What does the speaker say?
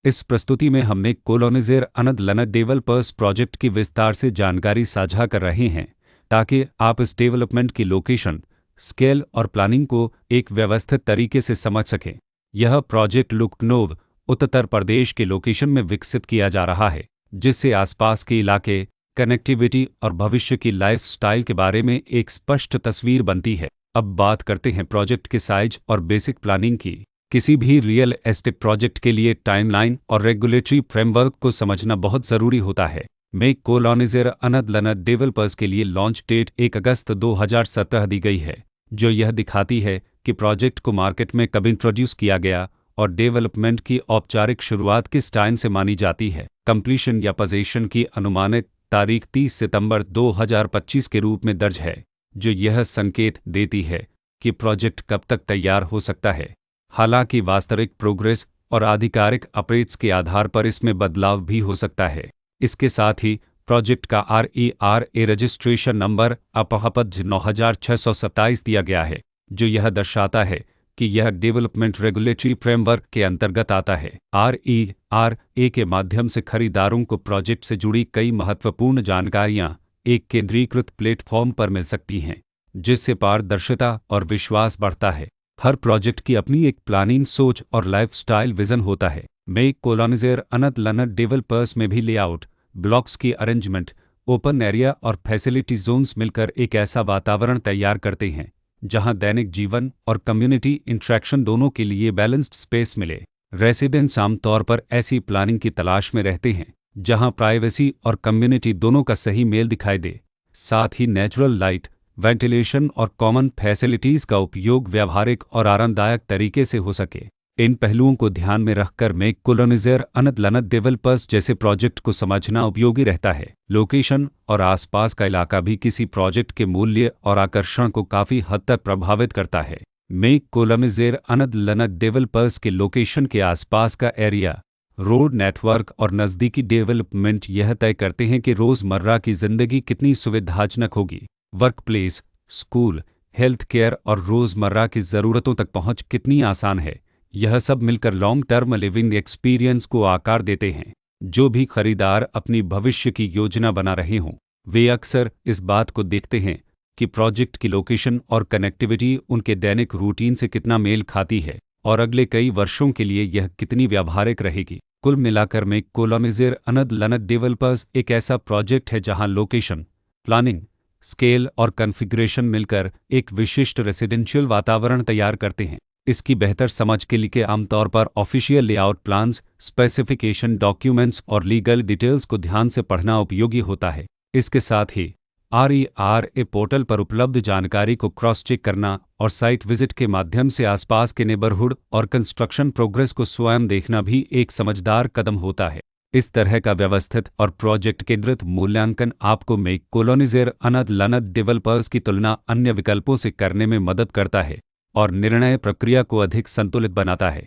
इस प्रस्तुति में हमने कोलोनिज़ेर अनद लनद डेवलपर्स प्रोजेक्ट की विस्तार से जानकारी साझा कर रहे हैं ताकि आप इस डेवलपमेंट की लोकेशन, स्केल और प्लानिंग को एक व्यवस्थित तरीके से समझ सकें। यह प्रोजेक्ट लखनऊ, उत्तर प्रदेश के लोकेशन में विकसित किया जा रहा है, जिससे आसपास के इलाके, कनेक्टिविटी और भविष्य की लाइफस्टाइल के बारे में एक स्पष्ट तस्वीर बनती है। अब बात करते हैं प्रोजेक्ट के साइज और बेसिक प्लानिंग की। किसी भी रियल एस्टेट प्रोजेक्ट के लिए टाइमलाइन और रेगुलेटरी फ्रेमवर्क को समझना बहुत ज़रूरी होता है। मेक कोलोनिज़ेर अनद लनद डेवलपर्स के लिए लॉन्च डेट 1 अगस्त 2017 दी गई है, जो यह दिखाती है कि प्रोजेक्ट को मार्केट में कब इंट्रोड्यूस किया गया और डेवलपमेंट की औपचारिक शुरुआत किस टाइम से मानी जाती है। कंप्लीशन या पोजीशन की अनुमानित तारीख 30 सितंबर 2025 के रूप में दर्ज है, जो यह संकेत देती है कि प्रोजेक्ट कब तक तैयार हो सकता है। हालांकि वास्तविक प्रोग्रेस और आधिकारिक अपडेट्स के आधार पर इसमें बदलाव भी हो सकता है। इसके साथ ही प्रोजेक्ट का RERA रजिस्ट्रेशन नंबर अपहपज 9627 दिया गया है, जो यह दर्शाता है कि यह डेवलपमेंट रेगुलेटरी फ्रेमवर्क के अंतर्गत आता है। RERA के माध्यम से खरीदारों को प्रोजेक्ट से जुड़ी कई महत्वपूर्ण जानकारियां एक केंद्रीकृत प्लेटफॉर्म पर मिल सकती हैं, जिससे पारदर्शिता और विश्वास बढ़ता है। हर प्रोजेक्ट की अपनी एक प्लानिंग सोच और लाइफस्टाइल विजन होता है। मेक कोलोनिज़ेर अनद लनद डेवलपर्स में भी लेआउट, ब्लॉक्स की अरेंजमेंट, ओपन एरिया और फैसिलिटी जोन्स मिलकर एक ऐसा वातावरण तैयार करते हैं जहां दैनिक जीवन और कम्युनिटी इंटरेक्शन दोनों के लिए बैलेंस्ड स्पेस मिले। रेसिडेंट्स आमतौर पर ऐसी प्लानिंग की तलाश में रहते हैं जहां प्राइवेसी और कम्युनिटी दोनों का सही मेल दिखाई दे। साथ ही नेचुरल लाइट, वेंटिलेशन और कॉमन फैसिलिटीज़ का उपयोग व्यावहारिक और आरामदायक तरीके से हो सके। इन पहलुओं को ध्यान में रखकर मेक कोलोनिज़ेर अनद लनद डेवलपर्स जैसे प्रोजेक्ट को समझना उपयोगी रहता है। लोकेशन और आसपास का इलाका भी किसी प्रोजेक्ट के मूल्य और आकर्षण को काफ़ी हद तक प्रभावित करता है। मेक कोलोनिज़ेर अनद लनद डेवलपर्स के लोकेशन के आसपास का एरिया, रोड नेटवर्क और नज़दीकी डेवलपमेंट यह तय करते हैं कि रोज़मर्रा की ज़िंदगी कितनी सुविधाजनक होगी। Work place, school, health care और रोज़मर्रा की ज़रूरतों तक पहुंच कितनी आसान है। यह सब मिलकर लॉन्ग टर्म लिविंग एक्सपीरियंस को आकार देते हैं। जो भी खरीदार अपनी भविष्य की योजना बना रहे हों, वे अक्सर इस बात को देखते हैं कि प्रोजेक्ट की लोकेशन और कनेक्टिविटी उनके दैनिक रूटीन से कितना मेल खाती है और अगले कई वर्षों के लिए यह कितनी व्यावहारिक रहेगी। कुल मिलाकर मेक कोलोनिज़ेर अनद लनद डेवलपर्स एक ऐसा प्रोजेक्ट है जहां लोकेशन, प्लानिंग, स्केल और कॉन्फ़िगरेशन मिलकर एक विशिष्ट रेसिडेंशियल वातावरण तैयार करते हैं। इसकी बेहतर समझ के लिए आमतौर पर official layout plans, specification documents और लीगल डिटेल्स को ध्यान से पढ़ना उपयोगी होता है। इसके साथ ही RERA पोर्टल पर उपलब्ध जानकारी को क्रॉस चेक करना और साइट विजिट के माध्यम से आसपास के नेबरहुड और कंस्ट्रक्शन प्रोग्रेस को स्वयं देखना भी एक समझदार कदम होता है। इस तरह का व्यवस्थित और प्रोजेक्ट केंद्रित मूल्यांकन आपको मेक कोलोनिज़ेर अनद लनद डेवलपर्स की तुलना अन्य विकल्पों से करने में मदद करता है और निर्णय प्रक्रिया को अधिक संतुलित बनाता है।